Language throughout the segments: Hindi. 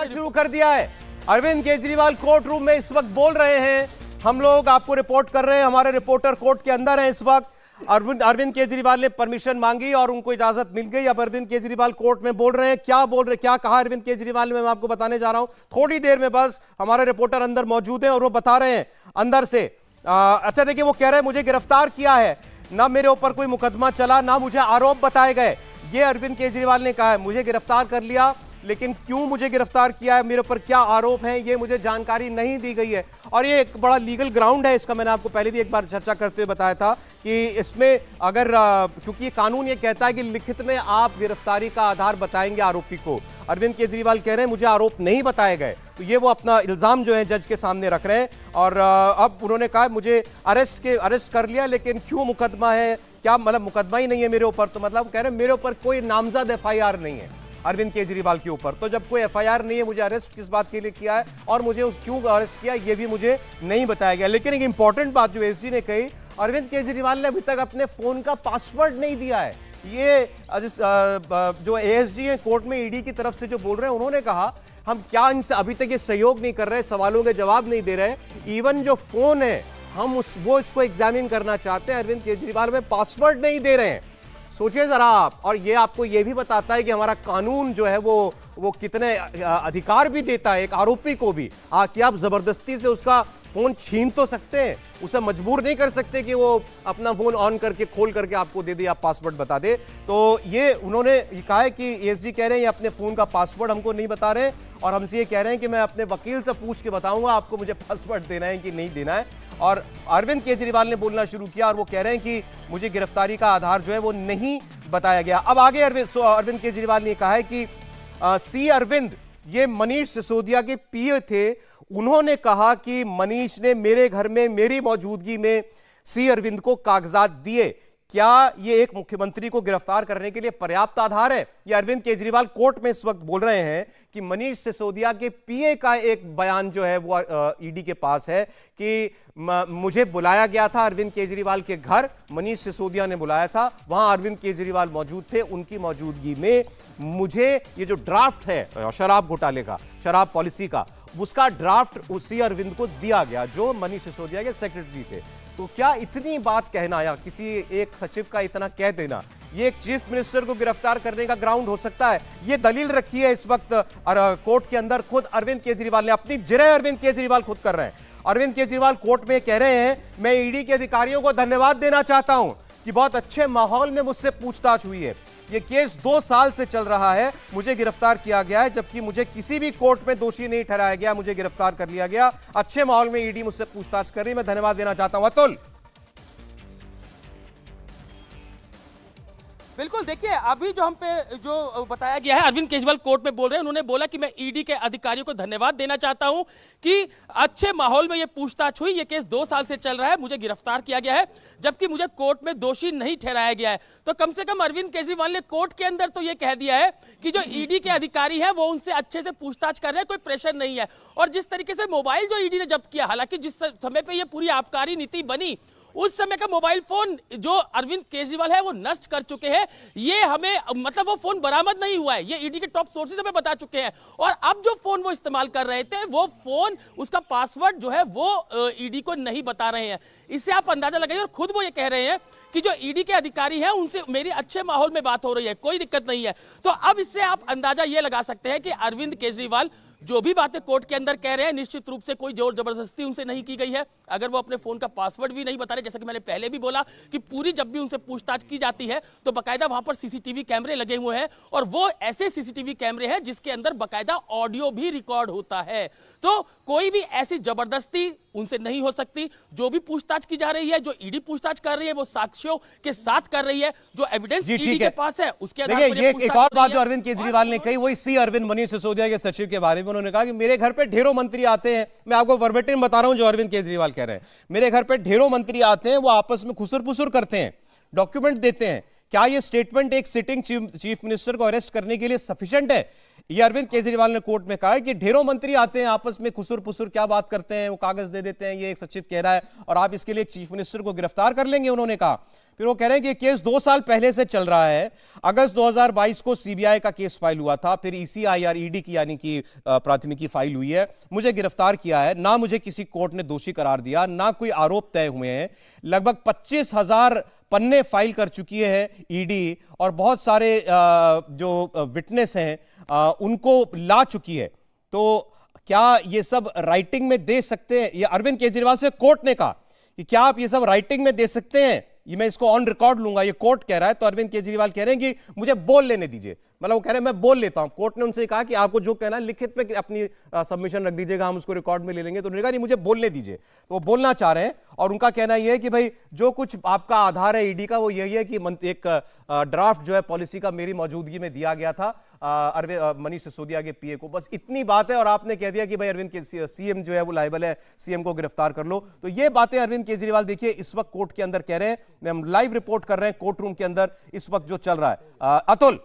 शुरू कर दिया है। अरविंद केजरीवाल कोर्ट रूम में इस वक्त बोल रहे हैं, हम लोग आपको रिपोर्ट कर रहे हैं, हमारे रिपोर्टर कोर्ट के अंदर है इस वक्त। अरविंद केजरीवाल ने परमिशन मांगी और उनको इजाजत मिल गई। अब अरविंद केजरीवाल कोर्ट में बोल रहे हैं, क्या बोल रहे, क्या कहा अरविंद केजरीवाल ने, मैं आपको बताने जा रहा हूं थोड़ी देर में। बस हमारे रिपोर्टर अंदर मौजूद हैं और वो बता रहे हैं अंदर से। अच्छा देखिए, वो कह रहे हैं मुझे गिरफ्तार किया है, ना मेरे ऊपर कोई मुकदमा चला, ना मुझे आरोप बताए गए। ये अरविंद केजरीवाल ने कहा है, मुझे गिरफ्तार कर लिया, लेकिन क्यों मुझे गिरफ्तार किया है, मेरे ऊपर क्या आरोप हैं, ये मुझे जानकारी नहीं दी गई है। और ये एक बड़ा लीगल ग्राउंड है इसका, मैंने आपको पहले भी एक बार चर्चा करते हुए बताया था कि इसमें अगर क्योंकि ये कानून ये कहता है कि लिखित में आप गिरफ्तारी का आधार बताएंगे आरोपी को। अरविंद केजरीवाल कह रहे हैं मुझे आरोप नहीं बताए गए, तो ये वो अपना इल्जाम जो है जज के सामने रख रहे हैं। और अब उन्होंने कहा मुझे अरेस्ट कर लिया, लेकिन क्यों मुकदमा है, क्या मतलब मुकदमा ही नहीं है मेरे ऊपर, तो मतलब कह रहे हैं मेरे ऊपर कोई नामजद FIR नहीं है अरविंद केजरीवाल के ऊपर। तो जब कोई FIR नहीं है, मुझे अरेस्ट किस बात के लिए किया है और मुझे क्यों अरेस्ट किया, ये भी मुझे नहीं बताया गया। लेकिन एक इंपॉर्टेंट बात जो SG ने कही, अरविंद केजरीवाल ने अभी तक अपने फोन का पासवर्ड नहीं दिया है। ये जो ASG है कोर्ट में ED की तरफ से जो बोल रहे हैं, उन्होंने कहा हम क्या इनसे अभी तक ये सहयोग नहीं कर रहे, सवालों के जवाब नहीं दे रहे, इवन जो फोन है हम वो इसको एग्जामिन करना चाहते हैं। अरविंद केजरीवाल में पासवर्ड नहीं दे रहे हैं, सोचिए जरा आप। और ये आपको ये भी बताता है कि हमारा कानून जो है वो कितने अधिकार भी देता है एक आरोपी को भी, कि आप जबरदस्ती से उसका फोन छीन तो सकते हैं, उसे मजबूर नहीं कर सकते कि वो अपना फोन ऑन करके खोल करके आपको दे दे, आप पासवर्ड बता दे। तो ये उन्होंने कहा है कि ASG कह रहे हैं ये अपने फोन का पासवर्ड हमको नहीं बता रहे, और हमसे ये कह रहे हैं कि मैं अपने वकील से पूछ के बताऊंगा आपको मुझे पासवर्ड देना है कि नहीं देना है। और अरविंद केजरीवाल ने बोलना शुरू किया और वो कह रहे हैं कि मुझे गिरफ्तारी का आधार जो है वो नहीं बताया गया। अब आगे अरविंद केजरीवाल ने कहा है कि C अरविंद ये मनीष सिसोदिया के PA थे, उन्होंने कहा कि मनीष ने मेरे घर में मेरी मौजूदगी में C अरविंद को कागजात दिए। क्या ये एक मुख्यमंत्री को गिरफ्तार करने के लिए पर्याप्त आधार है? ये अरविंद केजरीवाल कोर्ट में इस वक्त बोल रहे हैं कि मनीष सिसोदिया के PA का एक बयान जो है वो ED के पास है कि मुझे बुलाया गया था अरविंद केजरीवाल के घर, मनीष सिसोदिया ने बुलाया था, वहां अरविंद केजरीवाल मौजूद थे, उनकी मौजूदगी में मुझे ये जो ड्राफ्ट है शराब घोटाले का, शराब पॉलिसी का, उसका ड्राफ्ट उसी अरविंद को दिया गया जो मनीष सिसोदिया के सेक्रेटरी थे। तो क्या इतनी बात कहना या किसी एक सचिव का इतना कह देना ये एक चीफ मिनिस्टर को गिरफ्तार करने का ग्राउंड हो सकता है? ये दलील रखी है इस वक्त कोर्ट के अंदर खुद अरविंद केजरीवाल ने, अपनी जिरह अरविंद केजरीवाल खुद कर रहे हैं। अरविंद केजरीवाल कोर्ट में कह रहे हैं मैं ED के अधिकारियों को धन्यवाद देना चाहता हूं कि बहुत अच्छे माहौल में मुझसे पूछताछ हुई है। ये केस 2 साल से चल रहा है, मुझे गिरफ्तार किया गया है, जबकि मुझे किसी भी कोर्ट में दोषी नहीं ठहराया गया, मुझे गिरफ्तार कर लिया गया। अच्छे माहौल में ED मुझसे पूछताछ कर रही, मैं धन्यवाद देना चाहता हूं। अतुल, बिल्कुल, देखिए अभी जो हम पे जो बताया गया है, अरविंद केजरीवाल कोर्ट में बोल रहे हैं, उन्होंने बोला कि मैं ED के अधिकारियों को धन्यवाद देना चाहता हूं कि अच्छे माहौल में ये पूछताछ हुई, ये केस 2 साल से चल रहा है, मुझे गिरफ्तार किया गया है, जबकि मुझे कोर्ट में दोषी नहीं ठहराया गया है। तो कम से कम अरविंद केजरीवाल ने कोर्ट के अंदर तो ये कह दिया है कि जो ED के अधिकारी है वो उनसे अच्छे से पूछताछ कर रहे हैं, कोई प्रेशर नहीं है। और जिस तरीके से मोबाइल जो ED ने जब्त किया, हालांकि जिस समय पे ये पूरी आबकारी नीति बनी उस समय का मोबाइल फोन जो अरविंद केजरीवाल है वो नष्ट कर चुके हैं, ये हमें मतलब वो फोन बरामद नहीं हुआ है, ये ED के टॉप सोर्सेज हमें बता चुके हैं। और अब जो फोन वो इस्तेमाल कर रहे थे वो फोन, उसका पासवर्ड जो है वो ED को नहीं बता रहे हैं। इससे आप अंदाजा लगाइए, और खुद वो ये कह रहे हैं कि जो ED के अधिकारी हैं उनसे मेरी अच्छे माहौल में बात हो रही है, कोई दिक्कत नहीं है। तो अब इससे आप अंदाजा ये लगा सकते हैं कि अरविंद केजरीवाल जो भी बातें कोर्ट के अंदर कह रहे हैं, निश्चित रूप से कोई जोर जबरदस्ती उनसे नहीं की गई है। अगर वो अपने फोन का पासवर्ड भी नहीं बता रहे, जैसा कि मैंने पहले भी बोला कि पूरी जब भी उनसे पूछताछ की जाती है तो बकायदा वहां पर CCTV कैमरे लगे हुए हैं, और वो ऐसे CCTV कैमरे हैं जिसके अंदर बकायदा ऑडियो भी रिकॉर्ड होता है। तो कोई भी ऐसी जबरदस्ती उनसे नहीं हो सकती। जो भी पूछताछ की जा रही है, जो ED पूछताछ कर रही है, वो साक्ष्यों के साथ कर रही है, जो एविडेंस ED के पास है उसके आधार पर। ये एक और बात जो अरविंद केजरीवाल ने कही, वही C अरविंद मनीष सिसोदिया के सचिव के बारे में उन्होंने कहा कि मेरे घर पे ढेरों मंत्री आते हैं, मैं आपको वर्बेटिम बता रहा हूं जो अरविंद केजरीवाल कह रहे हैं, मेरे घर पे ढेरों मंत्री आते हैं, वो आपस में खुसर फुसर करते हैं, डॉक्यूमेंट देते हैं। क्या ये स्टेटमेंट एक सिटिंग चीफ मिनिस्टर को अरेस्ट करने के लिए सफिशिएंट है? ये अरविंद केजरीवाल ने कोर्ट में कहा है कि ढेरों मंत्री आते हैं, आपस में खुसुर फुसुर क्या बात करते हैं, वो कागज दे देते हैं, ये एक सचिव कह रहा है, और आप इसके लिए चीफ मिनिस्टर को गिरफ्तार कर लेंगे, उन्होंने कहा। फिर वो कह रहे हैं कि केस 2 साल पहले से चल रहा है। अगस्त 2022 को सीबीआई का केस फाइल हुआ था, फिर ईसीआई और ईडी की यानी कि प्राथमिकी फाइल हुई है, मुझे गिरफ्तार किया है, ना मुझे किसी कोर्ट ने दोषी करार दिया, ना कोई आरोप तय हुए हैं। लगभग 25,000 पन्ने फाइल कर चुकी है ईडी, और बहुत सारे जो विटनेस हैं उनको ला चुकी है। तो क्या ये सब राइटिंग में दे सकते हैं? ये अरविंद केजरीवाल से कोर्ट ने कहा कि क्या आप ये सब राइटिंग में दे सकते हैं? ये मैं इसको ऑन रिकॉर्ड लूंगा, ये कोर्ट कह रहा है। तो अरविंद केजरीवाल कह रहे हैं कि मुझे बोल लेने दीजिए, मतलब वो कह रहे हैं मैं बोल लेता हूं। कोर्ट ने उनसे कहा कि आपको जो कहना है लिखित में अपनी सबमिशन रख दीजिएगा, हम उसको रिकॉर्ड में ले लेंगे। तो उन्होंने कहा नहीं, मुझे बोलने दीजिए। तो वो बोलना चाह रहे हैं, और उनका कहना यह है कि भाई जो कुछ आपका आधार है ईडी का, वो यही है कि एक ड्राफ्ट जो है पॉलिसी का मेरी मौजूदगी में दिया गया था मनीष सिसोदिया के पीए को, बस इतनी बात है। और आपने कह दिया कि भाई अरविंद के सीएम जो है वो लायबल है, सीएम को गिरफ्तार कर लो। तो ये बातें अरविंद केजरीवाल देखिए इस वक्त कोर्ट के अंदर कह रहे हैं। हम लाइव रिपोर्ट कर रहे हैं कोर्ट रूम के अंदर इस वक्त जो चल रहा है। अतुल,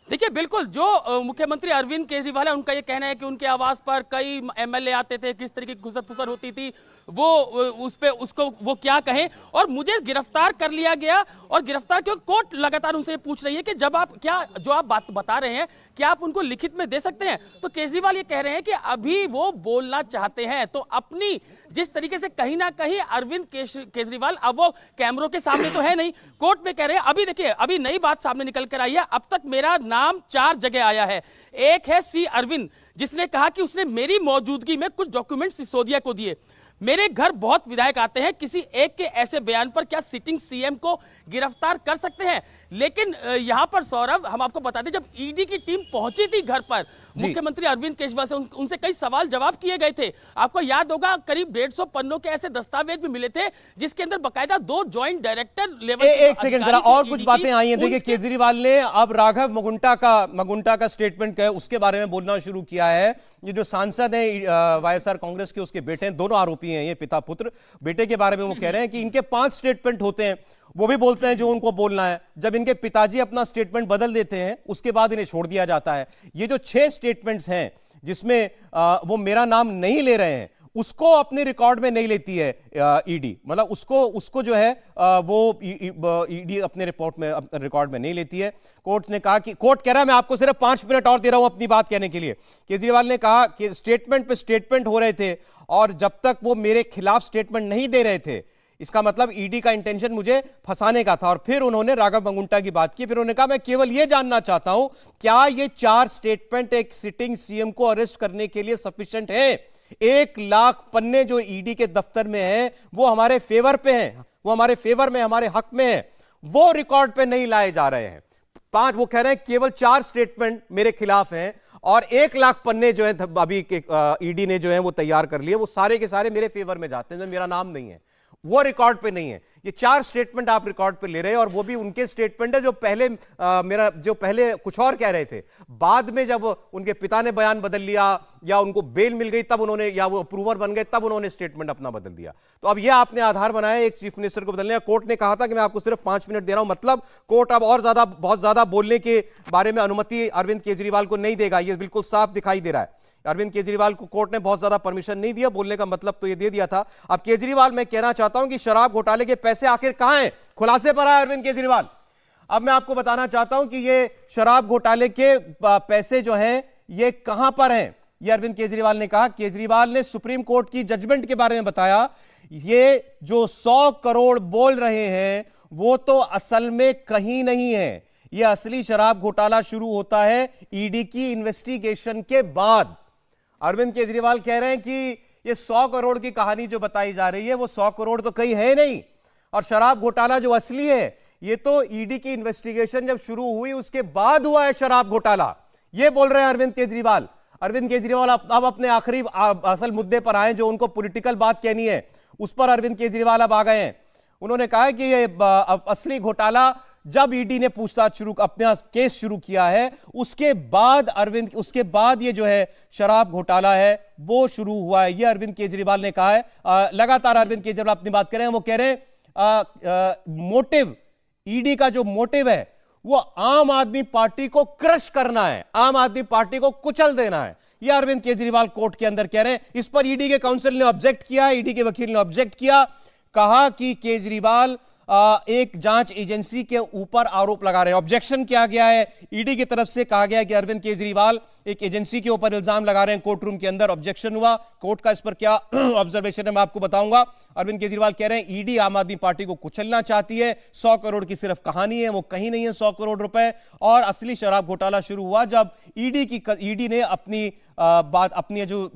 देखिए, बिल्कुल जो मुख्यमंत्री अरविंद केजरीवाल है, उनका ये कहना है कि उनके आवास पर कई एमएलए आते थे, किस तरीके की घुसर फुसर होती थी, वो उस पे उसको वो क्या कहें। और मुझे गिरफ्तार कर लिया गया, और गिरफ्तार क्यों? कोर्ट लगातार उनसे पूछ रही है कि जब आप क्या जो आप बात बता रहे हैं, क्या आप उनको लिखित में दे सकते हैं? तो केजरीवाल ये कह रहे हैं कि अभी वो बोलना चाहते हैं। तो अपनी जिस तरीके से कहीं ना कहीं अरविंद केजरीवाल, अब वो कैमरों के सामने तो है नहीं, कोर्ट में कह रहे हैं। अभी देखिए, अभी नई बात सामने निकल कर आई है। अब तक मेरा नाम 4 जगह आया है। एक है सी अरविंद, जिसने कहा कि उसने मेरी मौजूदगी में कुछ डॉक्यूमेंट सिसोदिया को दिए। मेरे घर बहुत विधायक आते हैं, किसी एक के ऐसे बयान पर क्या सिटिंग सीएम को गिरफ्तार कर सकते हैं? लेकिन यहां पर सौरभ, हम आपको बता दें, जब ईडी की टीम पहुंची थी घर पर मुख्यमंत्री अरविंद केजरीवाल से, उनसे कई सवाल जवाब किए गए थे। आपको याद होगा, करीब 150 पन्नों के ऐसे दस्तावेज भी मिले थे, जिसके अंदर बकायदा 2 जॉइंट डायरेक्टर लेवल। एक सेकंड, जरा और कुछ बातें आई हैं। देखिए, केजरीवाल ने अब राघव मगुंटा का स्टेटमेंट है, उसके बारे में बोलना शुरू किया है। ये जो सांसद है वाईएसआर कांग्रेस के, उसके बेटे हैं, दोनों आरोपी हैं ये, पिता पुत्र। बेटे के बारे में वो कह रहे हैं कि इनके 5 स्टेटमेंट होते हैं, वो भी बोलते हैं जो उनको बोलना है। जब इनके पिताजी अपना स्टेटमेंट बदल देते हैं, उसके बाद इन्हें छोड़ दिया जाता है। ये जो 6 स्टेटमेंट्स हैं जिसमें वो मेरा नाम नहीं ले रहे हैं, उसको अपने रिकॉर्ड में नहीं लेती है ईडी। मतलब उसको जो है वो ईडी अपने रिकॉर्ड में नहीं लेती है। कोर्ट ने कहा कि, कोर्ट कह रहा है मैं आपको सिर्फ 5 मिनट और दे रहा हूं अपनी बात कहने के लिए। केजरीवाल ने कहा कि स्टेटमेंट पे स्टेटमेंट हो रहे थे, और जब तक वो मेरे खिलाफ स्टेटमेंट नहीं दे रहे थे, इसका मतलब ईडी का इंटेंशन मुझे फंसाने का था। और फिर उन्होंने राघव मगुंटा की बात की। फिर उन्होंने कहा मैं केवल यह जानना चाहता हूं, क्या ये 4 स्टेटमेंट एक सिटिंग सीएम को अरेस्ट करने के लिए सफिशिएंट है? 1 लाख पन्ने जो ईडी के दफ्तर में हैं, वो हमारे फेवर पे हैं, वो हमारे फेवर में, हमारे हक में है, वो रिकॉर्ड पे नहीं लाए जा रहे हैं। 5, वो कह रहे हैं केवल 4 स्टेटमेंट मेरे खिलाफ हैं, और 1 लाख पन्ने जो है अभी ईडी ने जो है वो तैयार कर लिए, वो सारे के सारे मेरे फेवर में जाते हैं, मेरा नाम नहीं है, वो रिकॉर्ड पे नहीं है। ये 4 स्टेटमेंट आप रिकॉर्ड पे ले रहे हैं, और वो भी उनके स्टेटमेंट है जो पहले कुछ और कह रहे थे। बाद में जब उनके पिता ने बयान बदल लिया, या उनको बेल मिल गई, तब उन्होंने, या वो अप्रूवर बन गए, तब उन्होंने स्टेटमेंट अपना बदल दिया। तो अब ये आपने आधार बनाया एक चीफ मिनिस्टर को बदलने का। कोर्ट ने कहा था कि मैं आपको सिर्फ 5 मिनट दे रहा हूं, मतलब कोर्ट अब और बहुत ज्यादा बोलने के बारे में अनुमति अरविंद केजरीवाल को नहीं देगा। ये बिल्कुल साफ दिखाई दे रहा है। अरविंद केजरीवाल को कोर्ट ने बहुत ज्यादा परमिशन नहीं दिया, बोलने का मतलब तो ये दे दिया था। अब केजरीवाल, मैं कहना चाहता हूं कि शराब घोटाले के पैसे आखिर कहां हैं? खुलासे पर आए अरविंद केजरीवाल। अब मैं आपको बताना चाहता हूं कि ये शराब घोटाले के पैसे जो हैं ये कहां पर हैं, ये अरविंद केजरीवाल ने कहा। केजरीवाल ने सुप्रीम कोर्ट की जजमेंट के बारे में बताया। ये जो 100 करोड़ बोल रहे हैं, वो तो असल में कहीं नहीं है। ये असली शराब घोटाला शुरू होता है ईडी की इन्वेस्टिगेशन के बाद। अरविंद केजरीवाल कह रहे हैं कि ये 100 करोड़ की कहानी जो बताई जा रही है, वो 100 करोड़ तो कहीं है नहीं, और शराब घोटाला जो असली है, ये तो ईडी की इन्वेस्टिगेशन जब शुरू हुई उसके बाद हुआ है शराब घोटाला। ये बोल रहे हैं अरविंद केजरीवाल। अरविंद केजरीवाल अब अपने आखिरी असल मुद्दे पर आए, जो उनको पॉलिटिकल बात कहनी है, उस पर अरविंद केजरीवाल अब आ गए हैं। उन्होंने कहा है कि ये असली घोटाला जब ईडी ने पूछताछ अपना केस शुरू किया है, उसके बाद ये जो है शराब घोटाला है वो शुरू हुआ है। ये अरविंद केजरीवाल ने कहा है। लगातार अरविंद केजरीवाल अपनी बात कर रहे हैं, वो कह रहे हैं मोटिव, ईडी का जो मोटिव है वो आम आदमी पार्टी को क्रश करना है, आम आदमी पार्टी को कुचल देना है। ये अरविंद केजरीवाल कोर्ट के अंदर कह रहे हैं। इस पर ईडी के काउंसिल ने ऑब्जेक्ट किया, ईडी के वकील ने ऑब्जेक्ट किया, कहा कि केजरीवाल एक जांच एजेंसी के ऊपर आरोप लगा रहे हैं। ऑब्जेक्शन किया गया है, ईडी की तरफ से कहा गया है कि अरविंद केजरीवाल एक एजेंसी के ऊपर इल्जाम लगा रहे हैं। कोर्ट रूम के अंदर ऑब्जेक्शन हुआ। कोर्ट का इस पर क्या ऑब्जर्वेशन है मैं आपको बताऊंगा। अरविंद केजरीवाल कह रहे हैं ईडी आम आदमी पार्टी को कुचलना चाहती है, 100 करोड़ की सिर्फ कहानी है, वो कहीं नहीं है 100 करोड़ रुपए। और असली शराब घोटाला शुरू हुआ जब ईडी ने अपनी जो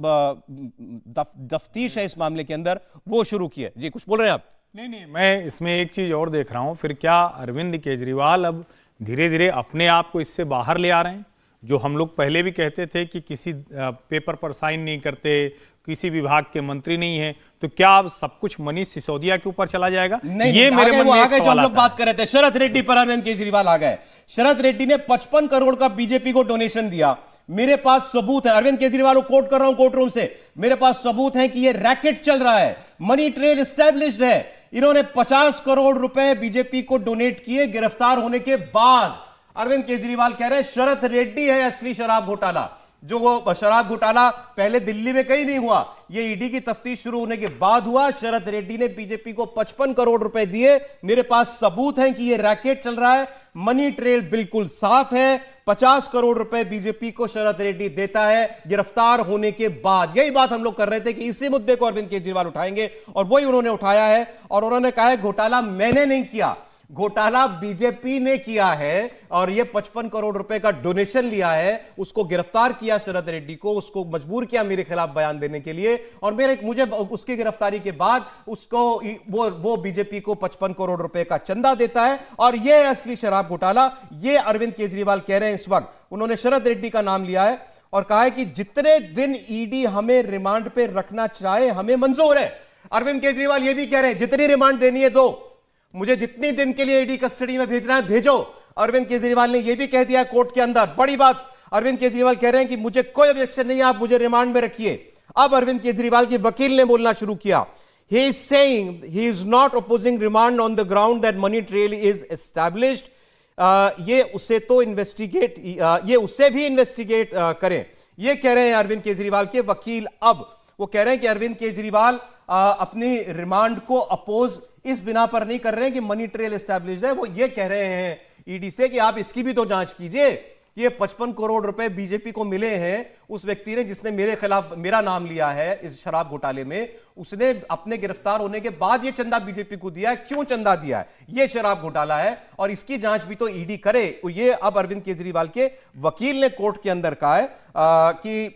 दफ्तीश है इस मामले के अंदर वो शुरू की है। जी कुछ बोल रहे हैं आप? नहीं, मैं इसमें एक चीज और देख रहा हूं। फिर क्या अरविंद केजरीवाल अब धीरे धीरे अपने आप को इससे बाहर ले आ रहे हैं? जो हम लोग पहले भी कहते थे कि किसी पेपर पर साइन नहीं करते, किसी विभाग के मंत्री नहीं है, तो क्या अब सब कुछ मनीष सिसोदिया के ऊपर चला जाएगा? नहीं, ये मेरे मन में एक जो हम सवाल लोग बात कर रहे थे शरद रेड्डी पर, अरविंद केजरीवाल आ गए। शरद रेड्डी ने 55 करोड़ का बीजेपी को डोनेशन दिया। मेरे पास सबूत है, अरविंद केजरीवाल को कोट कर रहा हूं कोर्ट रूम से, मेरे पास सबूत है कि यह रैकेट चल रहा है, मनी ट्रेल एस्टैब्लिश्ड है। इन्होंने 50 करोड़ रुपए बीजेपी को डोनेट किए गिरफ्तार होने के बाद। अरविंद केजरीवाल कह रहे हैं शरद रेड्डी है असली शराब घोटाला। जो वो शराब घोटाला पहले दिल्ली में कहीं नहीं हुआ, ये ईडी की तफ्तीश शुरू होने के बाद हुआ। शरद रेड्डी ने बीजेपी को 55 करोड़ रुपए दिए। मेरे पास सबूत हैं कि ये रैकेट चल रहा है, मनी ट्रेल बिल्कुल साफ है। 50 करोड़ रुपए बीजेपी को शरद रेड्डी देता है गिरफ्तार होने के बाद। यही बात हम लोग कर रहे थे कि इसी मुद्दे को अरविंद केजरीवाल उठाएंगे और वही उन्होंने उठाया है। और उन्होंने कहा है घोटाला मैंने नहीं किया, घोटाला बीजेपी ने किया है और यह 55 करोड़ रुपए का डोनेशन लिया है। उसको गिरफ्तार किया शरद रेड्डी को, उसको मजबूर किया मेरे खिलाफ बयान देने के लिए और मुझे उसकी गिरफ्तारी के बाद उसको वो बीजेपी को 55 करोड़ रुपए का चंदा देता है और यह असली शराब घोटाला। यह अरविंद केजरीवाल कह रहे हैं। इस वक्त उन्होंने शरद रेड्डी का नाम लिया है और कहा है कि जितने दिन ईडी हमें रिमांड पे रखना चाहे हमें मंजूर है। अरविंद केजरीवाल यह भी कह रहे हैं जितनी रिमांड देनी है दो, मुझे जितनी दिन के लिए ईडी कस्टडी में भेजना है भेजो। अरविंद केजरीवाल ने यह भी कह दिया कोर्ट के अंदर, बड़ी बात, अरविंद केजरीवाल कह रहे हैं कि मुझे कोई ऑब्जेक्शन नहीं है, आप मुझे रिमांड में रखिए। अब अरविंद केजरीवाल के वकील ने बोलना शुरू किया। He is saying he is not opposing remand on the ground that money trail is established. ये उससे भी इन्वेस्टिगेट करें, ये कह रहे हैं अरविंद केजरीवाल के वकील। अब वो कह रहे हैं कि अरविंद केजरीवाल अपनी रिमांड को अपोज इस बिना पर नहीं कर रहे हैं कि मनी ट्रेल एस्टैब्लिश्ड है। वो ये कह रहे हैं ईडी से कि आप इसकी भी तो जांच कीजिए। ये 55 करोड़ रुपए बीजेपी को मिले हैं उस व्यक्ति ने जिसने मेरे खिलाफ मेरा नाम लिया है इस शराब घोटाले में, उसने अपने गिरफ्तार होने के बाद ये चंदा बीजेपी को दिया है। क्यों चंदा दिया है? ये शराब घोटाला है और इसकी जांच भी तो ईडी करे। ये अब अरविंद केजरीवाल के वकील ने कोर्ट के अंदर कहा है कि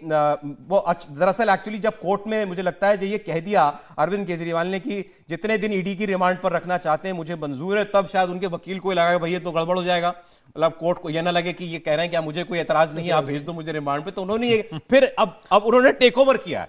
वो दरअसल एक्चुअली जब कोर्ट में मुझे लगता है जो ये कह दिया अरविंद केजरीवाल ने कि जितने दिन ईडी की रिमांड पर रखना चाहते हैं मुझे मंजूर है, तब शायद उनके वकील को लगा भैया तो गड़बड़ हो जाएगा, मतलब कोर्ट को यह ना लगे कि ये कह रहे हैं कि मुझे कोई एतराज नहीं है, आप भेज दो मुझे रिमांड पे। तो उन्होंने ये फिर अब उन्होंने टेक ओवर किया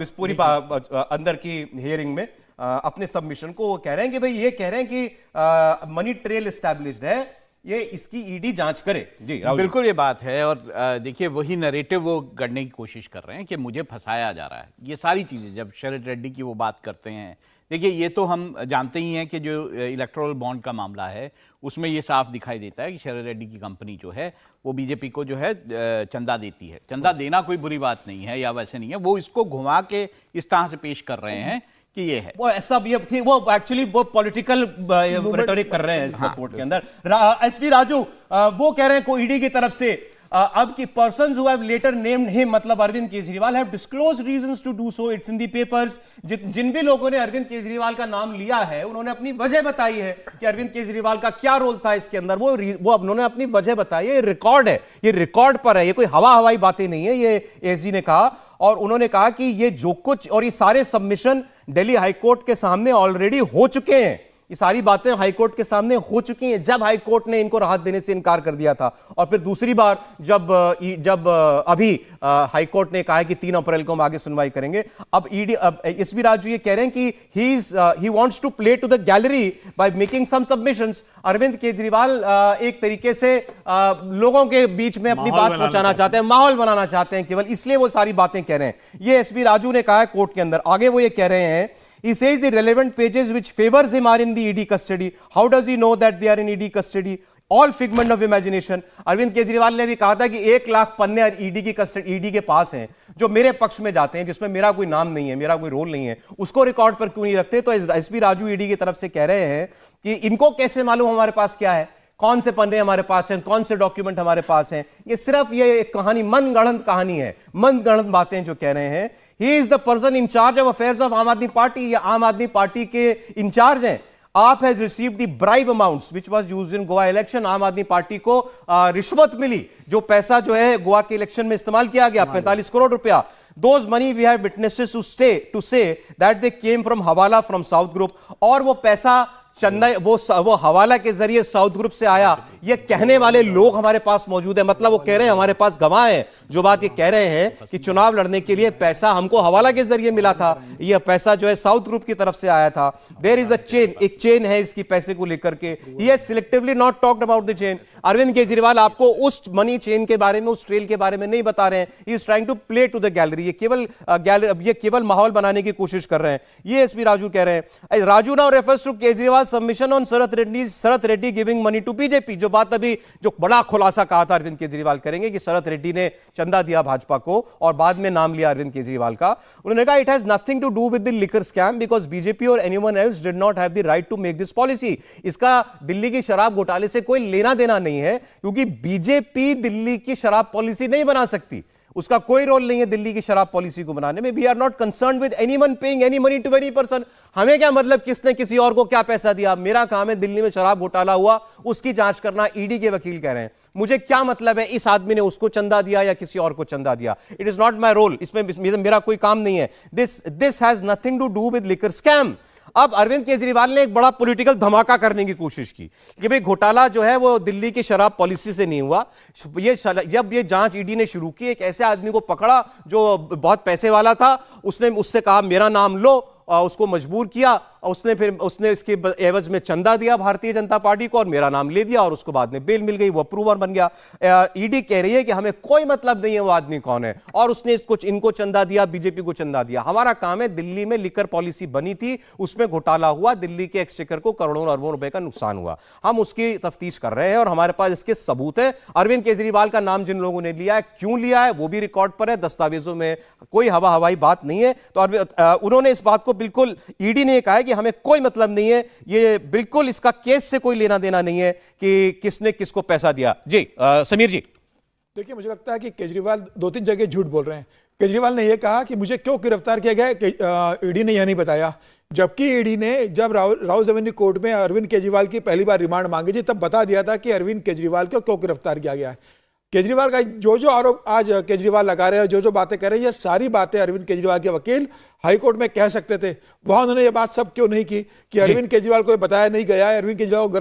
इस पूरी अंदर की हियरिंग में अपने सबमिशन को। वो कह रहे हैं कि भाई ये कह रहे हैं कि मनी ट्रेल एस्टैब्लिश्ड है, ये इसकी ईडी जांच करे। जी बिल्कुल ये बात है। और देखिए वही नरेटिव वो गढ़ने की कोशिश कर रहे हैं कि मुझे फंसाया जा रहा है। ये सारी चीज़ें जब शरद रेड्डी की वो बात करते हैं, देखिए ये तो हम जानते ही हैं कि जो इलेक्टोरल बॉन्ड का मामला है उसमें ये साफ दिखाई देता है कि शरद रेड्डी की कंपनी जो है वो बीजेपी को जो है चंदा देती है। चंदा देना कोई बुरी बात नहीं है या वैसे नहीं है, वो इसको घुमा के इस तरह से पेश कर रहे हैं कि ये है वो ऐसा भी थी। वो एक्चुअली वो पॉलिटिकल रेटोरिक कर रहे हैं इस कोर्ट के अंदर। एसपी राजू वो कह रहे हैं को ईडी की तरफ से अब की persons who have later named him, मतलब Arvind Kejriwal, have disclosed reasons to do so. It's in the papers. जिन भी लोगों ने अरविंद केजरीवाल का नाम लिया है उन्होंने अपनी वजह बताई है कि अरविंद केजरीवाल का क्या रोल था इसके अंदर। वो उन्होंने अपनी वजह बताई है। ये रिकॉर्ड है, ये रिकॉर्ड पर है, ये कोई हवाई बातें नहीं है, ये एसजी ने कहा। और उन्होंने कहा कि ये जो कुछ और ये सारे सबमिशन दिल्ली हाईकोर्ट के सामने ऑलरेडी हो चुके हैं, ये सारी बातें हाईकोर्ट के सामने हो चुकी हैं जब हाईकोर्ट ने इनको राहत देने से इनकार कर दिया था। और फिर दूसरी बार जब अभी हाईकोर्ट ने कहा है कि 3 अप्रैल को हम आगे सुनवाई करेंगे। अब ईडी एसबी राजू ये कह रहे हैं कि he wants to play to the gallery by making some submissions. Arvind Kejriwal एक तरीके से लोगों के बीच में अपनी बात पहुंचाना चाहते हैं, माहौल बनाना चाहते हैं केवल, इसलिए वो सारी बातें कह रहे हैं। ये एसबी राजू ने कहा है कोर्ट के अंदर। आगे वो ये कह रहे हैं, he says the relevant pages which favors him are in the ED custody. How does he know that they are in ED custody? All figment of imagination. Arvind Kejriwal ने भी कहा था कि 1 लाख पन्ने ईडी की कस्टडी, ईडी के पास हैं जो मेरे पक्ष में जाते हैं, जिसमें मेरा कोई नाम नहीं है, मेरा कोई रोल नहीं है, उसको रिकॉर्ड पर क्यों नहीं रखते। तो एसपी राजू ईडी की तरफ से कह रहे हैं कि इनको कैसे मालूम हमारे पास क्या है, कौन से पन्ने हमारे पास हैं, कौन से डॉक्यूमेंट हमारे पास हैं। ये सिर्फ ये एक कहानी, मनगढ़ंत कहानी है, मनगढ़ंत बातें जो कह रहे हैं। He is the person in charge of affairs of आम आदमी पार्टी, या आम आदमी पार्टी के इंचार्ज हैं। आप has received the bribe amounts which was used in Goa election. आम आदमी पार्टी को रिश्वत मिली, जो पैसा जो है गोवा के इलेक्शन में इस्तेमाल किया गया, 45 करोड़ रुपया। Those money we have witnesses to say that they came from हवाला from साउथ ग्रुप, और वो पैसा चंदा वो हवाला के जरिए साउथ ग्रुप से आया, ये कहने वाले लोग हमारे पास मौजूद है। मतलब वो कह रहे हैं हमारे पास गवाह है जो बात ये कह रहे हैं कि चुनाव लड़ने के लिए पैसा हमको हवाला के जरिए मिला था, ये पैसा जो है साउथ ग्रुप की तरफ से आया था। देयर इज अ चेन, एक चेन है इसकी पैसे को लेकर के। He has selectively not talked about the chain. Arvind Kejriwal आपको उस मनी चेन के बारे में, उस ट्रेल के बारे में नहीं बता रहे हैं। He is trying to play to the gallery. ये केवल माहौल बनाने की कोशिश कर रहे हैं, ये एसपी राजू कह रहे हैं। Raju now refers to Kejriwal submission on Sharad Reddy giving money to BJP. जो बात अभी जो बड़ा खुलासा कहा था अरविंद केजरीवाल करेंगे कि शरद रेड्डी ने चंदा दिया भाजपा को और बाद में नाम लिया अरविंद केजरीवाल का। उन्होंने कहा it has nothing to do with the liquor scam because BJP और anyone else did not have the right to make this policy. इसका दिल्ली की शराब घोटाले से कोई लेना देना नहीं है, क्योंकि बीजेपी दिल्ली की शराब पॉलिसी नहीं बना सकती, उसका कोई रोल नहीं है दिल्ली की शराब पॉलिसी को बनाने में। We are not concerned with anyone paying any money to any person. हमें क्या मतलब किसने किसी और को क्या पैसा दिया, मेरा काम है दिल्ली में शराब घोटाला हुआ उसकी जांच करना। ईडी के वकील कह रहे हैं मुझे क्या मतलब है इस आदमी ने उसको चंदा दिया या किसी और को चंदा दिया, it is not my role, इसमें मेरा कोई काम नहीं है। This has nothing to do with liquor scam. अब अरविंद केजरीवाल ने एक बड़ा पॉलिटिकल धमाका करने की कोशिश की कि भाई घोटाला जो है वो दिल्ली की शराब पॉलिसी से नहीं हुआ। जब ये जांच ईडी ने शुरू की, एक ऐसे आदमी को पकड़ा जो बहुत पैसे वाला था, उसने उससे कहा मेरा नाम लो, उसको मजबूर किया, उसने इसके एवज में चंदा दिया भारतीय जनता पार्टी को और मेरा नाम ले दिया और उसको बाद में बेल मिल गई, वो अप्रूवर बन गया। ईडी कह रही है कि हमें कोई मतलब नहीं है वो आदमी कौन है और उसने इनको चंदा दिया, बीजेपी को चंदा दिया। हमारा काम है, दिल्ली में लिकर पॉलिसी बनी थी, उसमें घोटाला हुआ, दिल्ली के एक्सचेकर को करोड़ों अरबों रुपए का नुकसान हुआ, हम उसकी तफ्तीश कर रहे हैं और हमारे पास इसके सबूत है। अरविंद केजरीवाल का नाम जिन लोगों ने लिया है, क्यों लिया है, वो भी रिकॉर्ड पर है, दस्तावेजों में कोई हवाई बात नहीं है। तो उन्होंने इस बात को बिल्कुल, ईडी ने कहा है कि हमें कोई मतलब नहीं है, ये बिल्कुल इसका केस से कोई लेना देना नहीं है कि किसने किसको पैसा दिया। जी समीर जी। देखिए, मुझे लगता है कि केजरीवाल 2-3 जगह झूठ बोल रहे हैं। केजरीवाल ने यह कहा कि मुझे क्यों गिरफ्तार किया गया, ईडी ने यह नहीं बताया, जबकि ईडी ने जब राउज एवेन्यू कोर्ट में अरविंद केजरीवाल की पहली बार रिमांड मांगी थी तब बता दिया था कि अरविंद केजरीवाल को क्यों गिरफ्तार किया गया है। केजरीवाल का जो आरोप आज केजरीवाल लगा रहे हैं, जो बातें कर रहे हैं, ये सारी बातें अरविंद केजरीवाल के वकील हाईकोर्ट में कह सकते थे। वहां उन्होंने ये बात सब क्यों नहीं की कि अरविंद केजरीवाल को बताया नहीं गया है, अरविंद केजरीवाल को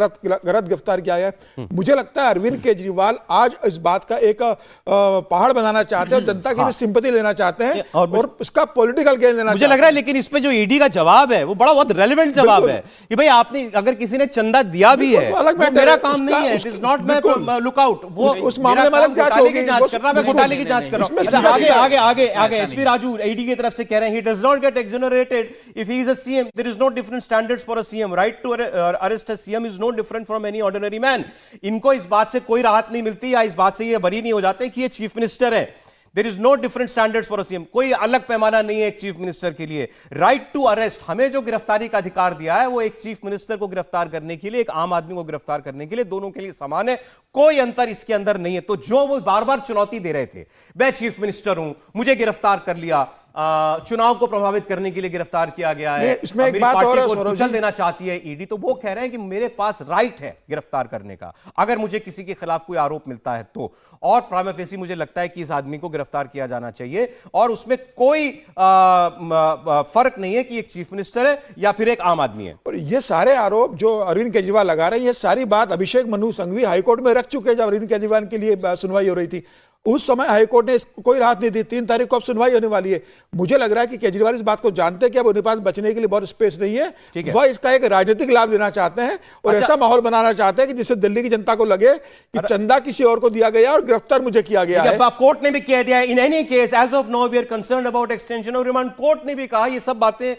गलत गिरफ्तार किया है। मुझे लगता है अरविंद केजरीवाल आज इस बात का एक पहाड़ बनाना चाहते हैं और जनता की भी सिंपैथी लेना चाहते हैं और उसका पॉलिटिकल गेन लेना मुझे लग रहा है। लेकिन इस पे जो ईडी का जवाब है वो बड़ा बहुत रेलेवेंट जवाब है कि भाई आपने अगर किसी ने चंदा दिया भी है, वो मेरा काम नहीं है, it is not my lookout. वो उस मामले में जांच होगी, जांच कर रहा, मैं घोटाले की जांच कर रहा हूं। आगे एसपी राजू ईडी की तरफ से कह रहे हैं, he does not get exonerated if he is a CM. There is no different standards for a CM. Right to arrest a CM is no different from any ordinary man. इनको इस बात से कोई राहत नहीं मिलती या इस बात से ये बरी नहीं हो जाते कि ये चीफ मिनिस्टर है। There is no different standards for a CM. कोई अलग पैमाना नहीं है एक चीफ मिनिस्टर के लिए। राइट टू अरेस्ट, हमें जो गिरफ्तारी का अधिकार दिया है वो एक चीफ मिनिस्टर को गिरफ्तार करने के लिए, एक आम आदमी को गिरफ्तार करने के लिए, दोनों के लिए समान है, कोई अंतर इसके अंदर नहीं है। तो जो वो बार बार चुनौती दे रहे थे, मैं चीफ मिनिस्टर हूं, मुझे गिरफ्तार कर लिया, चुनाव को प्रभावित करने के लिए गिरफ्तार किया गया है, इसमें एक बात और है, कुचल देना चाहती है ईडी, तो वो कह रहे हैं कि मेरे पास राइट है गिरफ्तार करने का अगर मुझे किसी के खिलाफ कोई आरोप मिलता है तो। और प्राइमा फेसी मुझे लगता है कि इस आदमी को गिरफ्तार किया जाना चाहिए और उसमें कोई फर्क नहीं है कि एक चीफ मिनिस्टर है या फिर एक आम आदमी है। और ये सारे आरोप जो अरविंद केजरीवाल लगा रहे हैं, ये सारी बात अभिषेक मनु संघवी हाईकोर्ट में रख चुके हैं। जब अरविंद केजरीवाल के लिए सुनवाई हो रही थी उस समय हाईकोर्ट ने इसको कोई राहत नहीं दी। 3 तारीख को अब सुनवाई होने वाली है। मुझे लग रहा है कि केजरीवाल इस बात को जानते हैं कि अब उनके पास बचने के लिए बहुत स्पेस नहीं है, वह इसका एक राजनीतिक लाभ लेना चाहते हैं और ऐसा माहौल बनाना चाहते हैं कि जिससे दिल्ली की जनता को लगे कि चंदा किसी और को दिया गया और गिरफ्तार मुझे किया गया है। कोर्ट ने भी कह दिया in any case as of now we are concerned about extension of remand. Court ने भी कहा ये सब बातें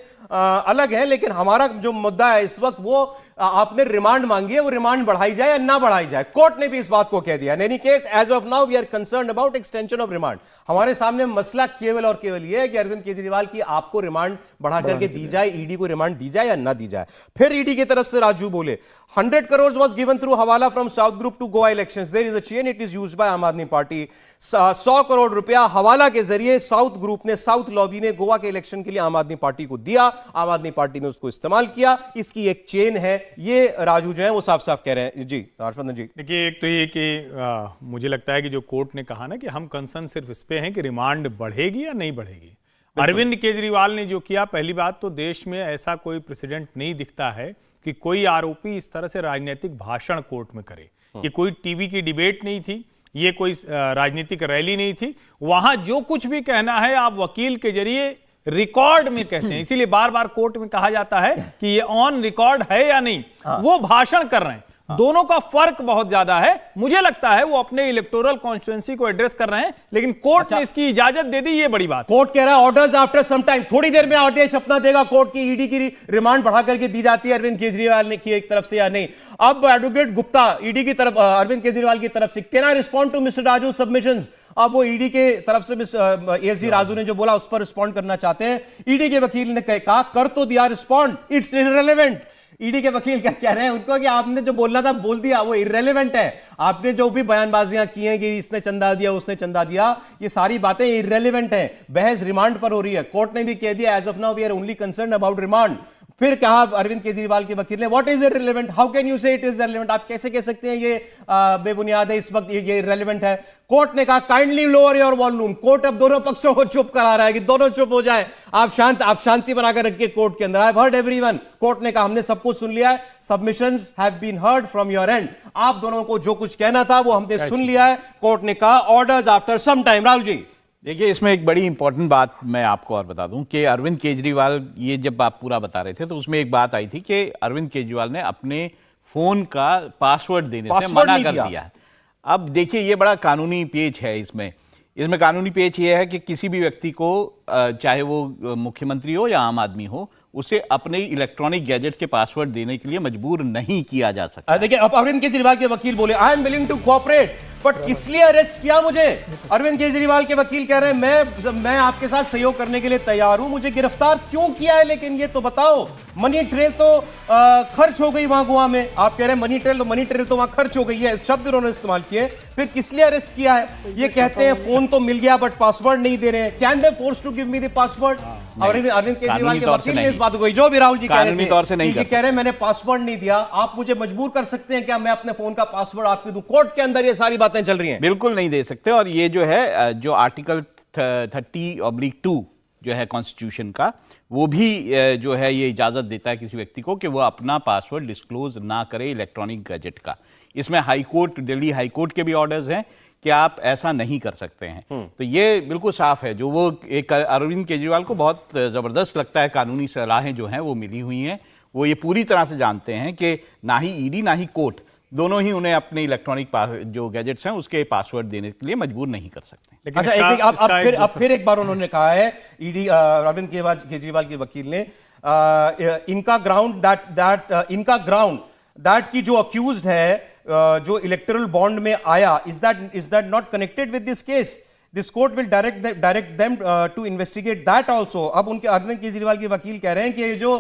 अलग है, लेकिन हमारा जो मुद्दा है इस वक्त वो आपने रिमांड मांगी है, वो रिमांड बढ़ाई जाए या ना बढ़ाई जाए। कोर्ट ने भी इस बात को कह दिया। In any case as of now we are concerned about extension of remand. हमारे सामने मसला केवल और केवल यह है कि अरविंद केजरीवाल की आपको रिमांड बढ़ा करके दी जाए, ईडी को रिमांड दी जाए या ना दी जाए। फिर ईडी की तरफ से राजू बोले 100 crores was given through हवाला from South Group to Goa elections. There is a chain, it is used by आम आदमी पार्टी। 100 करोड़ रुपया हवाला के जरिए साउथ ग्रुप ने, साउथ लॉबी ने गोवा के इलेक्शन के लिए आम आदमी पार्टी को दिया, आम आदमी पार्टी ने उसको इस्तेमाल किया। इसकी एक चेन है, ये राजू जो है वो साफ साफ कह रहे हैं। जी हर्षवर्धन जी, देखिए, एक तो ये कि मुझे लगता है कि जो कोर्ट ने कहा ना कि हम कंसर्न सिर्फ इस पे हैं कि रिमांड बढ़ेगी या नहीं बढ़ेगी। अरविंद केजरीवाल ने जो किया, पहली बात तो देश में ऐसा कोई प्रेसिडेंट नहीं दिखता है कि कोई आरोपी इस तरह से राजनीतिक भाषण कोर्ट में करे। ये कोई टीवी की डिबेट नहीं थी, ये कोई राजनीतिक रैली नहीं थी। वहां जो कुछ भी कहना है आप वकील के जरिए रिकॉर्ड में कहते हैं, इसीलिए बार बार कोर्ट में कहा जाता है कि ये ऑन रिकॉर्ड है या नहीं। वो भाषण कर रहे हैं, दोनों का फर्क बहुत ज्यादा है। मुझे लगता है वो अपने इलेक्टोरल कॉन्स्टिट्यूएंसी को एड्रेस कर रहे हैं, लेकिन कोर्ट ने इसकी इजाजत दे दी, ये बड़ी बात। कोर्ट कह रहा है ऑर्डर्स आफ्टर सम टाइम, थोड़ी देर में आदेश अपना देगा कोर्ट की। ईडी की रिमांड बढ़ा करके दी जाती है अरविंद केजरीवाल ने की एक तरफ से या नहीं। अब एडवोकेट गुप्ता ईडी की तरफ, अरविंद केजरीवाल की तरफ से, can I respond to mister Raju submissions. अब वो ईडी के तरफ से एसजी राजू ने जो बोला उस पर रिस्पॉन्ड करना चाहते हैं। ईडी के वकील ने कहा कर तो दिया रिस्पॉन्ड, इट्स इररिलेवेंट। ईडी के वकील क्या कह रहे हैं उनको कि आपने जो बोलना था बोल दिया, वो इररिलेवेंट है। आपने जो भी बयानबाजियां की हैं कि इसने चंदा दिया, उसने चंदा दिया, ये सारी बातें इररिलेवेंट हैं। बहस रिमांड पर हो रही है। कोर्ट ने भी कह दिया as of now we are only concerned about remand. फिर कहा अरविंद केजरीवाल के वकील ने what is irrelevant, how can you say it is irrelevant. आप कैसे कह सकते हैं ये बेबुनियाद है, इस वक्त ये इररिलेवेंट है। कोर्ट ने कहा kindly lower your volume. Court अब दोनों पक्षों को चुप करा रहा है कि दोनों चुप हो जाए, आप शांति बनाकर रखिए कोर्ट के अंदर। I have heard everyone. Court ने कहा हमने सब कुछ सुन लिया है, submissions have been heard from your end. आप दोनों को जो कुछ कहना था वो हमने सुन लिया है। कोर्ट ने कहा orders after some time. Rahul ji, देखिए, इसमें एक बड़ी इंपॉर्टेंट बात मैं आपको और बता दूं कि अरविंद केजरीवाल, ये जब आप पूरा बता रहे थे तो उसमें एक बात आई थी कि अरविंद केजरीवाल ने अपने फोन का पासवर्ड देने से मना कर दिया है। अब देखिए, ये बड़ा कानूनी पेच है। इसमें कानूनी पेच ये है कि किसी भी व्यक्ति को, चाहे वो मुख्यमंत्री हो या आम आदमी हो, उसे अपने इलेक्ट्रॉनिक गैजेट्स के पासवर्ड देने के लिए मजबूर नहीं किया जा सकता। देखिए, अब अरविंद केजरीवाल के वकील बोले I am willing to cooperate, but किस लिए अरेस्ट किया मुझे। अरविंद केजरीवाल के वकील कह रहे हैं मैं आपके साथ सहयोग करने के लिए तैयार हूं, मुझे गिरफ्तार क्यों किया है लेकिन ये तो बताओ। मनी ट्रेल तो खर्च हो गई वहां गोवा में। आप कह रहे हैं मनी ट्रेल तो वहां खर्च हो गई है, शब्द उन्होंने इस्तेमाल किए। फिर किस लिए अरेस्ट किया है। ये कहते हैं फोन तो मिल गया बट पासवर्ड नहीं दे रहे हैं। Can they force to give me the password. Arvind Kejriwal के वकील ने इस बात को, जो भी राहुल जी कह रहे हैं मैंने पासवर्ड नहीं दिया, आप मुझे मजबूर कर सकते हैं क्या मैं अपने फोन का पासवर्ड आपको दूं। कोर्ट के अंदर ये सारी बातें चल रही हैं। बिल्कुल नहीं दे सकते। और ये जो है, जो आर्टिकल 30/2 जो है कॉन्स्टिट्यूशन का, वो भी जो है ये इजाजत देता है किसी व्यक्ति को कि वो अपना पासवर्ड डिस्क्लोज ना करे इलेक्ट्रॉनिक गैजेट का। इसमें हाईकोर्ट, दिल्ली हाईकोर्ट के भी ऑर्डर्स हैं कि आप ऐसा नहीं कर सकते हैं। तो ये बिल्कुल साफ है। जो वो एक अरविंद केजरीवाल को बहुत जबरदस्त लगता है, कानूनी सलाहें जो हैं वो मिली हुई हैं, वो ये पूरी तरह से जानते हैं कि ना ही ईडी ना ही कोर्ट दोनों ही उन्हें अपने इलेक्ट्रॉनिक जो गैजेट्स हैं उसके पासवर्ड देने के लिए मजबूर नहीं कर सकते। अच्छा, अब फिर एक बार उन्होंने कहा है ईडी, अरविंद केजरीवाल के वकील ने, इनका ग्राउंड दैट की जो अक्यूज्ड है, जो इलेक्टोरल बॉन्ड में आया, is that not connected with this case. This court will direct them to investigate that also. अब उनके अरविंद केजरीवाल के वकील कह रहे हैं कि जो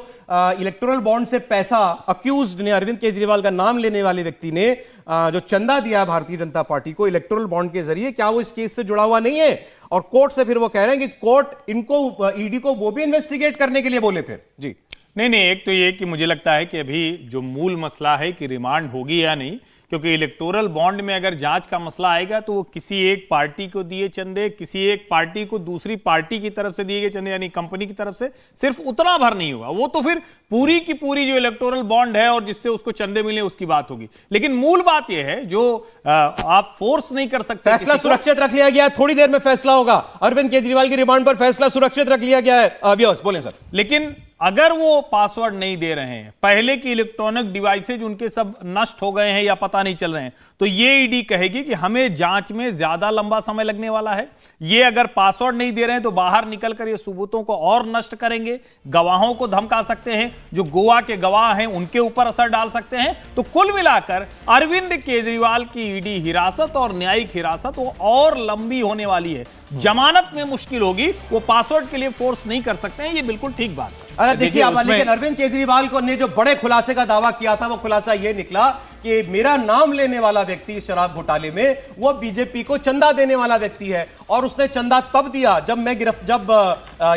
इलेक्टोरल बॉन्ड से पैसा अक्यूज्ड ने, अरविंद केजरीवाल का नाम लेने वाले व्यक्ति ने जो चंदा दिया भारतीय जनता पार्टी को इलेक्टोरल बॉन्ड के जरिए, क्या वो इस केस से जुड़ा हुआ नहीं है। और कोर्ट से फिर वो कह रहे हैं कि कोर्ट इनको, ईडी को वो भी इन्वेस्टिगेट करने के लिए बोले। फिर जी नहीं, एक तो ये कि मुझे लगता है कि अभी जो मूल मसला है कि रिमांड होगी या नहीं, क्योंकि इलेक्टोरल बॉन्ड में अगर जांच का मसला आएगा तो वो किसी एक पार्टी को दिए चंदे, किसी एक पार्टी को दूसरी पार्टी की तरफ से दिए गए चंदे, यानी कंपनी की तरफ से, सिर्फ उतना भर नहीं होगा। वो तो फिर पूरी की पूरी जो इलेक्टोरल बॉन्ड है और जिससे उसको चंदे मिले उसकी बात होगी। लेकिन मूल बात यह है जो आप फोर्स नहीं कर सकते। फैसला सुरक्षित रख लिया गया है, थोड़ी देर में फैसला होगा। अरविंद केजरीवाल की रिमांड पर फैसला सुरक्षित रख लिया गया है। बोलें सर। लेकिन अगर वो पासवर्ड नहीं दे रहे हैं, पहले की इलेक्ट्रॉनिक डिवाइसेज उनके सब नष्ट हो गए हैं या पता नहीं चल रहे हैं, तो ये ईडी कहेगी कि हमें जांच में ज्यादा लंबा समय लगने वाला है। ये अगर पासवर्ड नहीं दे रहे हैं तो बाहर निकलकर ये सबूतों को और नष्ट करेंगे, गवाहों को धमका सकते हैं, जो गोवा के गवाह हैं उनके ऊपर असर डाल सकते हैं। तो कुल मिलाकर अरविंद केजरीवाल की ईडी हिरासत और न्यायिक हिरासत वो और लंबी होने वाली है। जमानत में मुश्किल होगी, वो पासवर्ड के लिए फोर्स नहीं कर सकते हैं, ये बिल्कुल ठीक बात है। अरे देखिए आप, लेकिन अरविंद केजरीवाल को ने जो बड़े खुलासे का दावा किया था, वो खुलासा ये निकला कि मेरा नाम लेने वाला व्यक्ति शराब घोटाले में वो बीजेपी को चंदा देने वाला व्यक्ति है, और उसने चंदा तब दिया जब